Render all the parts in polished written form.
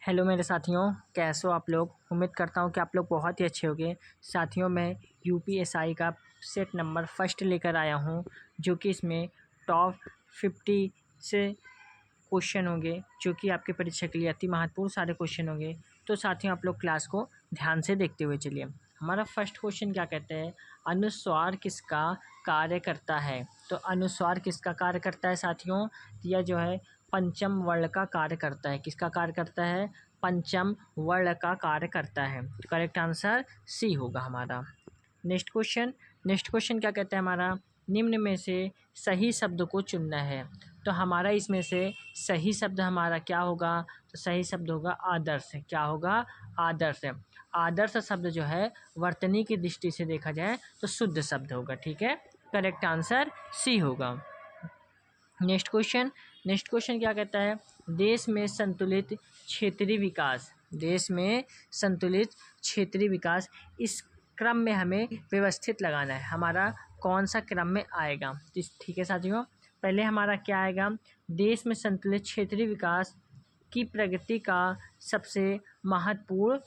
Hello मेरे साथियों, कैसे हो आप लोग। उम्मीद करता हूँ कि आप लोग बहुत ही अच्छे होंगे। साथियों, मैं यूपीएसआई का सेट नंबर फर्स्ट लेकर आया हूँ, जो कि इसमें टॉप 50 से क्वेश्चन होंगे, जो कि आपके परीक्षा के लिए अति महत्वपूर्ण सारे क्वेश्चन होंगे। तो साथियों, आप लोग क्लास को ध्यान से देखते हुए चलिए। हमारा फर्स्ट क्वेश्चन क्या कहते हैं, अनुस्वार किसका कार्य करता है। तो अनुस्वार किसका कार्य करता है साथियों, यह जो है पंचम वर्ण का कार्य करता है। किसका कार्य करता है, पंचम वर्ण का कार्य करता है। तो करेक्ट आंसर सी होगा हमारा। नेक्स्ट क्वेश्चन क्या कहता है हमारा, निम्न में से सही शब्द को चुनना है। तो हमारा इसमें से सही शब्द हमारा क्या होगा, तो सही शब्द होगा आदर्श। क्या होगा, आदर्श। आदर्श शब्द जो है वर्तनी की दृष्टि से देखा जाए तो शुद्ध शब्द होगा। ठीक है, करेक्ट आंसर सी होगा। नेक्स्ट क्वेश्चन क्या कहता है, देश में संतुलित क्षेत्रीय विकास। देश में संतुलित क्षेत्रीय विकास, इस क्रम में हमें व्यवस्थित लगाना है। हमारा कौन सा क्रम में आएगा। ठीक है साथियों, पहले हमारा क्या आएगा, देश में संतुलित क्षेत्रीय विकास की प्रगति का सबसे महत्वपूर्ण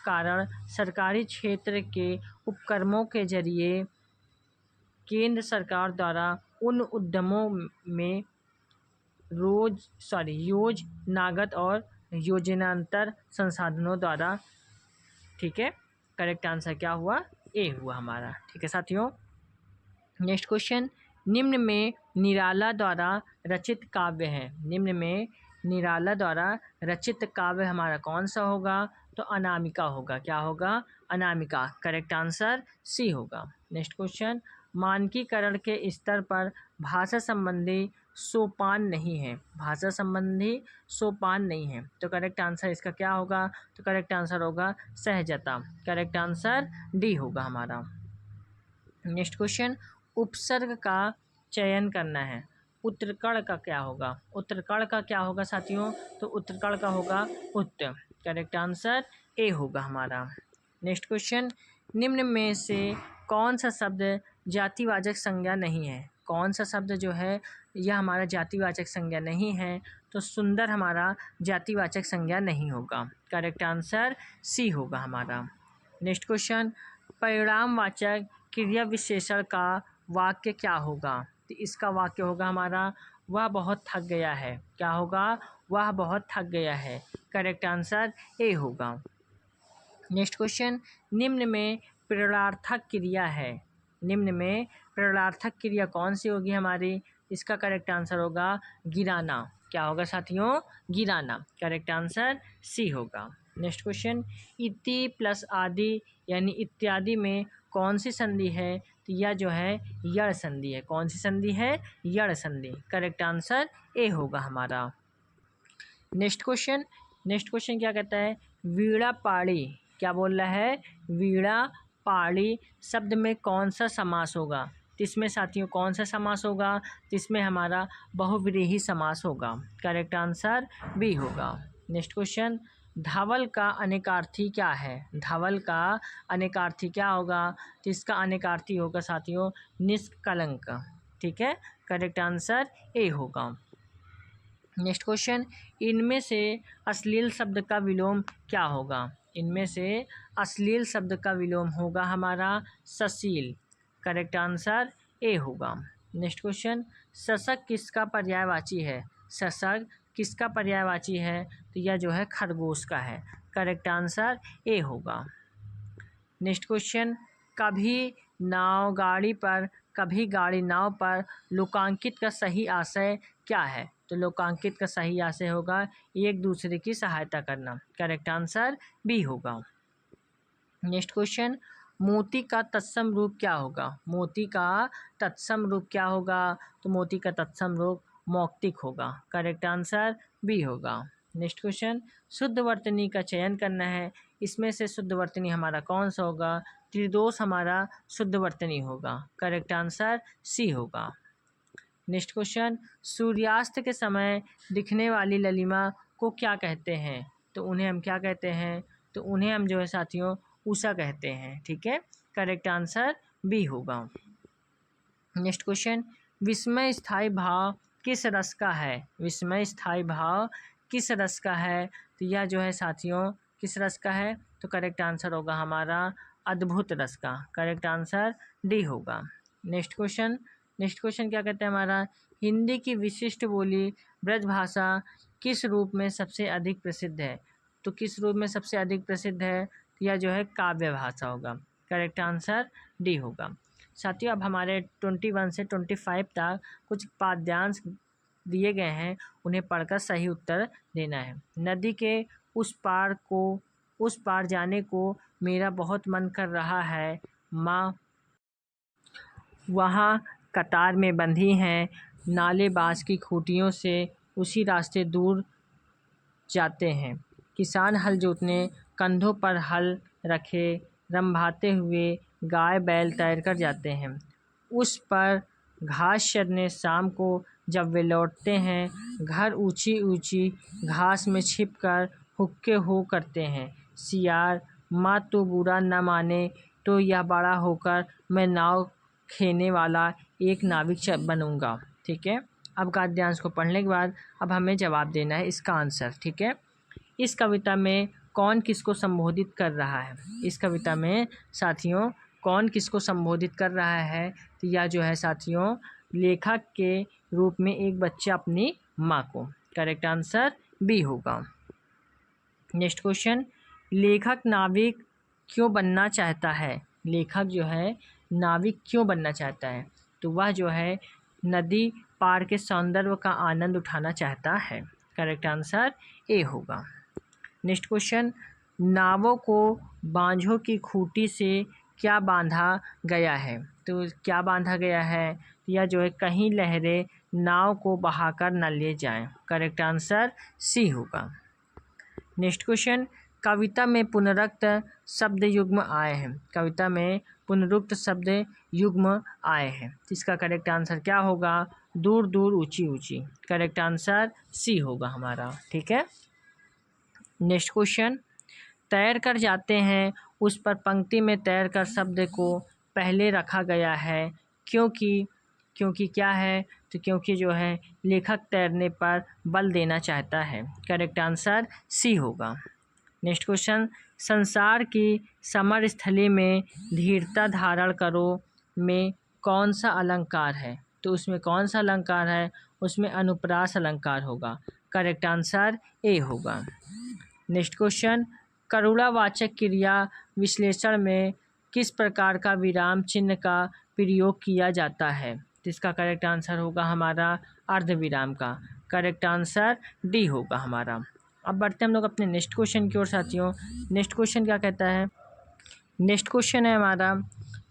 कारण सरकारी क्षेत्र के उपक्रमों के जरिए केंद्र सरकार द्वारा उन उद्यमों में योजनागत और योजनांतर संसाधनों द्वारा। ठीक है, करेक्ट आंसर क्या हुआ, ए हुआ हमारा। ठीक है साथियों, नेक्स्ट क्वेश्चन, निम्न में निराला द्वारा रचित काव्य है। निम्न में निराला द्वारा रचित काव्य हमारा कौन सा होगा, तो अनामिका होगा। क्या होगा, अनामिका। करेक्ट आंसर सी होगा। नेक्स्ट क्वेश्चन, मानकीकरण के स्तर पर भाषा संबंधी सोपान नहीं है। भाषा संबंधी सोपान नहीं है, तो करेक्ट आंसर इसका क्या होगा, तो करेक्ट आंसर होगा सहजता। करेक्ट आंसर डी होगा हमारा। नेक्स्ट क्वेश्चन, उपसर्ग का चयन करना है। उत्तरकण का क्या होगा, उत्तरकण का क्या होगा साथियों, तो उत्तरकण का होगा उत्तर। करेक्ट आंसर ए होगा हमारा। नेक्स्ट क्वेश्चन, निम्न में से कौन सा शब्द जातिवाचक संज्ञा नहीं है। कौन सा शब्द जो है यह हमारा जातिवाचक संज्ञा नहीं है, तो सुंदर हमारा जातिवाचक संज्ञा नहीं होगा। करेक्ट आंसर सी होगा हमारा। नेक्स्ट क्वेश्चन, परिणामवाचक क्रिया विशेषण का वाक्य क्या होगा। तो इसका वाक्य होगा हमारा, वह बहुत थक गया है। क्या होगा, वह बहुत थक गया है। करेक्ट आंसर ए होगा। नेक्स्ट क्वेश्चन, निम्न में प्रेरणार्थक क्रिया है। निम्न में प्रेरणार्थक क्रिया कौन सी होगी हमारी, इसका करेक्ट आंसर होगा गिराना। क्या होगा साथियों, गिराना। करेक्ट आंसर सी होगा। नेक्स्ट क्वेश्चन, इति प्लस आदि यानी इत्यादि में कौन सी संधि है, तो यह जो है यड़ संधि है। कौन सी संधि है, यड़ संधि। करेक्ट आंसर ए होगा हमारा। नेक्स्ट क्वेश्चन क्या कहता है, वीणा पाड़ी। क्या बोल रहा है, वीणा पाड़ी शब्द में कौन सा समास होगा। तो इसमें साथियों कौन सा समास होगा, तो इसमें हमारा बहुव्रीहि समास होगा। करेक्ट आंसर बी होगा। नेक्स्ट क्वेश्चन, धवल का अनेकार्थी क्या है। धवल का अनेकार्थी क्या होगा, तो इसका अनेकार्थी होगा साथियों निष्कलंक। ठीक है, करेक्ट आंसर ए होगा। नेक्स्ट क्वेश्चन, इनमें से अश्लील शब्द का विलोम क्या होगा। इनमें से अश्लील शब्द का विलोम होगा हमारा सशील। करेक्ट आंसर ए होगा। नेक्स्ट क्वेश्चन, शशक किसका पर्यायवाची है। शशक किसका पर्यायवाची है, तो यह जो है खरगोश का है। करेक्ट आंसर ए होगा। नेक्स्ट क्वेश्चन, कभी नाव गाड़ी पर कभी गाड़ी नाव पर लोकांकित का सही आशय क्या है। तो लोकांकित का सही आशय होगा एक दूसरे की सहायता करना। करेक्ट आंसर बी होगा। नेक्स्ट क्वेश्चन, मोती का तत्सम रूप क्या होगा। मोती का तत्सम रूप क्या होगा, तो मोती का तत्सम रूप मौक्तिक होगा। करेक्ट आंसर बी होगा। नेक्स्ट क्वेश्चन, शुद्ध वर्तनी का चयन करना है। इसमें से शुद्ध वर्तनी हमारा कौन सा होगा, त्रिदोष हमारा शुद्ध वर्तनी होगा। करेक्ट आंसर सी होगा। नेक्स्ट क्वेश्चन, सूर्यास्त के समय दिखने वाली ललिमा को क्या कहते हैं। तो उन्हें हम क्या कहते हैं, तो उन्हें हम जो है साथियों उषा कहते हैं। ठीक है, करेक्ट आंसर बी होगा। नेक्स्ट क्वेश्चन, विस्मय स्थायी भाव किस रस का है? विस्मय स्थायी भाव किस रस का है? तो यह जो है साथियों किस रस का है? तो करेक्ट आंसर होगा हमारा अद्भुत रस का। करेक्ट आंसर डी होगा। नेक्स्ट क्वेश्चन क्या कहते हैं हमारा? हिंदी की विशिष्ट बोली ब्रजभाषा किस रूप में सबसे अधिक प्रसिद्ध है? तो किस रूप में सबसे अधिक प्रसिद्ध है? यह जो है काव्य भाषा होगा। करेक्ट आंसर डी होगा। साथियों अब हमारे 21 से 25 तक कुछ पाद्यांश दिए गए हैं, उन्हें पढ़कर सही उत्तर देना है। नदी के उस पार जाने को मेरा बहुत मन कर रहा है, माँ वहाँ कतार में बंधी हैं, नाले बाँस की खूंटियों से उसी रास्ते दूर जाते हैं। किसान हल जोतने कंधों पर हल रखे रंभाते हुए गाय बैल तैर कर जाते हैं। उस पर घास चरने शाम को जब वे लौटते हैं, घर ऊंची ऊंची घास में छिपकर हुक्के हो करते हैं। सियार माँ तो बुरा न माने तो यह बड़ा होकर मैं नाव खेने वाला एक नाविक बनूंगा। ठीक है, अब गद्यांश को पढ़ने के बाद अब हमें जवाब देना है इसका आंसर। ठीक है, इस कविता में कौन किसको संबोधित कर रहा है? इस कविता में साथियों कौन किसको संबोधित कर रहा है? तो यह जो है साथियों लेखक के रूप में एक बच्चा अपनी माँ को। करेक्ट आंसर बी होगा। नेक्स्ट क्वेश्चन, लेखक नाविक क्यों बनना चाहता है? लेखक जो है नाविक क्यों बनना चाहता है? तो वह जो है नदी पार के सौंदर्य का आनंद उठाना चाहता है। करेक्ट आंसर ए होगा। नेक्स्ट क्वेश्चन, नावों को बांझों की खूंटी से क्या बांधा गया है? तो क्या बांधा गया है? यह जो है कहीं लहरें नाव को बहाकर न ले जाएं। करेक्ट आंसर सी होगा। नेक्स्ट क्वेश्चन, कविता में पुनरुक्त शब्द युग्म आए हैं। कविता में पुनरुक्त शब्द युग्म आए हैं, इसका करेक्ट आंसर क्या होगा? दूर दूर ऊंची ऊंची। करेक्ट आंसर सी होगा हमारा। ठीक है, नेक्स्ट क्वेश्चन, तैर कर जाते हैं उस पर पंक्ति में तैर कर शब्द को पहले रखा गया है क्योंकि क्या है? तो क्योंकि जो है लेखक तैरने पर बल देना चाहता है। करेक्ट आंसर सी होगा। नेक्स्ट क्वेश्चन, संसार की समर स्थली में धीरता धारण करो में कौन सा अलंकार है? तो उसमें कौन सा अलंकार है? उसमें अनुप्रास अलंकार होगा। करेक्ट आंसर ए होगा। नेक्स्ट क्वेश्चन, करुणावाचक क्रिया विश्लेषण में किस प्रकार का विराम चिन्ह का प्रयोग किया जाता है? तो इसका करेक्ट आंसर होगा हमारा अर्धविराम का। करेक्ट आंसर डी होगा हमारा। अब बढ़ते हैं हम लोग अपने नेक्स्ट क्वेश्चन की ओर साथियों। नेक्स्ट क्वेश्चन क्या कहता है? नेक्स्ट क्वेश्चन है हमारा,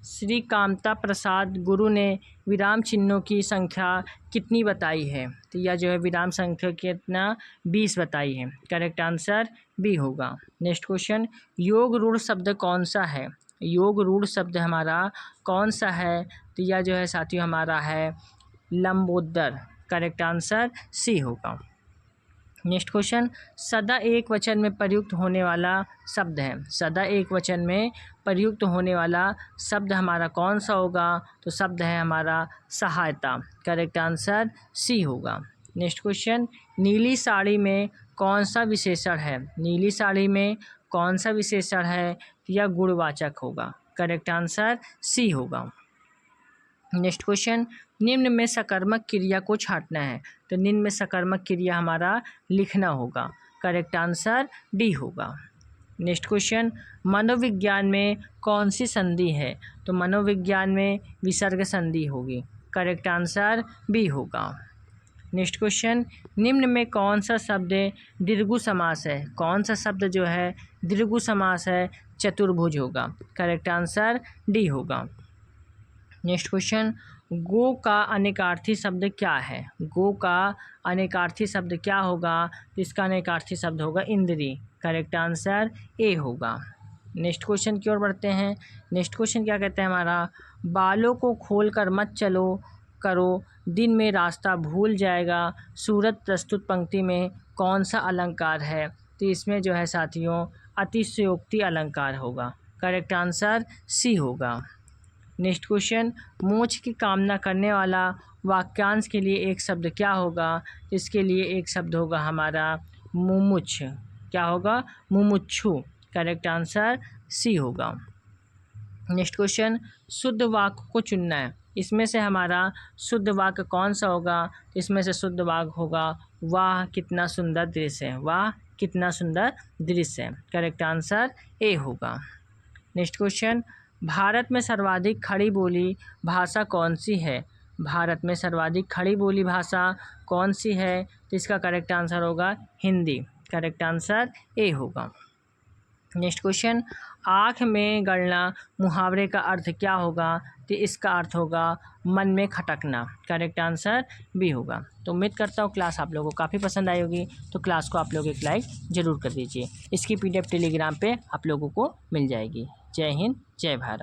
श्री कामता प्रसाद गुरु ने विराम चिन्हों की संख्या कितनी बताई है? तो यह जो है विराम संख्या कितना 20 बताई है। करेक्ट आंसर बी होगा। नेक्स्ट क्वेश्चन, योग रूढ़ शब्द कौन सा है? योग रूढ़ शब्द हमारा कौन सा है? तो यह जो है साथियों हमारा है लंबोदर। करेक्ट आंसर सी होगा। नेक्स्ट क्वेश्चन, सदा एक वचन में प्रयुक्त होने वाला शब्द है। सदा एक वचन में प्रयुक्त होने वाला शब्द हमारा कौन सा होगा? तो शब्द है हमारा सहायता। करेक्ट आंसर सी होगा। नेक्स्ट क्वेश्चन, नीली साड़ी में कौन सा विशेषण है? नीली साड़ी में कौन सा विशेषण है? यह गुणवाचक होगा। करेक्ट आंसर सी होगा। नेक्स्ट क्वेश्चन, निम्न में सकर्मक क्रिया को छांटना है। तो निम्न में सकर्मक क्रिया हमारा लिखना होगा। करेक्ट आंसर डी होगा। नेक्स्ट क्वेश्चन, मनोविज्ञान में कौन सी संधि है? तो मनोविज्ञान में विसर्ग संधि होगी। करेक्ट आंसर बी होगा। नेक्स्ट क्वेश्चन, निम्न में कौन सा शब्द दीर्घु समास है? कौन सा शब्द जो है दीर्घु समास है? चतुर्भुज होगा। करेक्ट आंसर डी होगा। नेक्स्ट क्वेश्चन, गो का अनेकार्थी शब्द क्या है? गो का अनेकार्थी शब्द क्या होगा? तो इसका अनेकार्थी शब्द होगा इंद्री। करेक्ट आंसर ए होगा। नेक्स्ट क्वेश्चन की ओर बढ़ते हैं। नेक्स्ट क्वेश्चन क्या कहते हैं हमारा, बालों को खोल कर मत चलो करो, दिन में रास्ता भूल जाएगा, सूरत प्रस्तुत पंक्ति में कौन सा अलंकार है? तो इसमें जो है साथियों अतिशयोक्ति अलंकार होगा। करेक्ट आंसर सी होगा। नेक्स्ट क्वेश्चन, मोक्ष की कामना करने वाला वाक्यांश के लिए एक शब्द क्या होगा? इसके लिए एक शब्द होगा हमारा मुमुक्ष। क्या होगा? मुमुक्षु। करेक्ट आंसर सी होगा। नेक्स्ट क्वेश्चन, शुद्ध वाक्य को चुनना है। इसमें से हमारा शुद्ध वाक्य कौन सा होगा? इसमें से शुद्ध वाक्य होगा वाह कितना सुंदर दृश्य है। वाह कितना सुंदर दृश्य है। करेक्ट आंसर ए होगा। नेक्स्ट क्वेश्चन, भारत में सर्वाधिक खड़ी बोली भाषा कौन सी है? भारत में सर्वाधिक खड़ी बोली भाषा कौन सी है? तो इसका करेक्ट आंसर होगा हिंदी। करेक्ट आंसर ए होगा। नेक्स्ट क्वेश्चन, आँख में गड़ना मुहावरे का अर्थ क्या होगा? तो इसका अर्थ होगा मन में खटकना। करेक्ट आंसर बी होगा। तो उम्मीद करता हूँ क्लास आप लोगों को काफ़ी पसंद आई होगी। तो क्लास को आप लोग एक लाइक ज़रूर कर दीजिए। इसकी PDF टेलीग्राम पे आप लोगों को मिल जाएगी। जय हिंद, जय भारत।